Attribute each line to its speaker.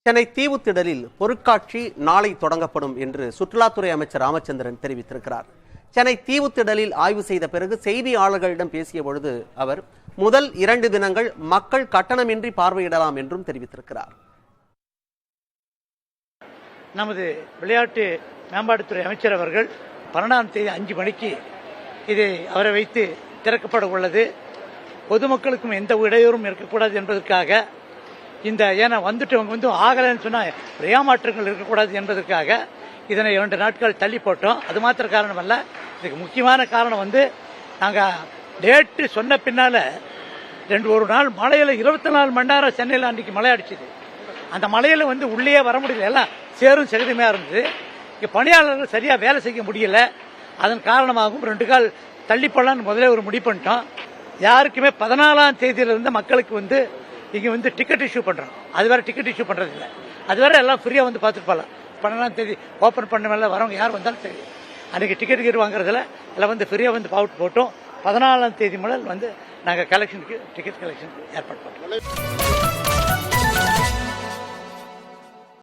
Speaker 1: சென்னை தீவுத்திடலில் பொருட்காட்சி நாளை தொடங்கப்படும் என்று சுற்றுலாத்துறை அமைச்சர் ராமச்சந்திரன் தெரிவித்திருக்கிறார். சென்னை தீவுத்திடலில் ஆய்வு செய்த பிறகு செய்தியாளர்களிடம் பேசிய பொழுது அவர் முதல் 2 தினங்கள் மக்கள் கட்டணமின்றி பார்வையிடலாம் என்றும் தெரிவித்திருக்கிறார்.
Speaker 2: நமது விளையாட்டு மேம்பாட்டுத்துறை அமைச்சர் அவர்கள் 12ஆம் தேதி 5 மணிக்கு இதை அவரை வைத்து திறக்கப்பட உள்ளது. பொதுமக்களுக்கும் எந்த இடையூறும் இருக்கக்கூடாது என்பதற்காக இந்த ஏன்னா வந்துட்டு ஆகலைன்னு சொன்னால் ஏமாற்றங்கள் இருக்கக்கூடாது என்பதற்காக இதனை 2 நாட்கள் தள்ளி போட்டோம். அது மாத்திர காரணம் அல்ல, இதுக்கு முக்கியமான காரணம் நாங்கள் டேட்டு சொன்ன பின்னால் ஒரு நாள் மழையில் 24 மணி நேரம் சென்னையில் அன்றைக்கி மழை அடிச்சுது. அந்த மழையில் உள்ளே வர முடியல, எல்லாம் சேரும் செகுதிமையாக இருந்தது. இங்கே பணியாளர்கள் சரியாக வேலை செய்ய முடியல. அதன் காரணமாகவும் 2 கால் தள்ளி போடலான்னு முதல்ல ஒரு முடிவு பண்ணிட்டோம். யாருக்குமே 14ஆம் தேதியிலிருந்து மக்களுக்கு இங்கே டிக்கெட் இஷ்யூ பண்ணுறோம். அது வேறு டிக்கெட் இஷ்யூ பண்ணுறது இல்லை, அது வேறு எல்லாம் ஃப்ரீயாக பார்த்துட்டு போகலாம். 12ஆம் தேதி ஓப்பன் பண்ண மேலே வரவங்க யார் வந்தாலும் சரி, அன்றைக்கி டிக்கெட் வாங்குறதுல எல்லாம் ஃப்ரீயாக அவுட் போட்டோம். 14ஆம் தேதி முதல் நாங்கள் கலெக்ஷனுக்கு டிக்கெட் கலெக்ஷனுக்கு ஏற்பாடு பண்ணுறோம்.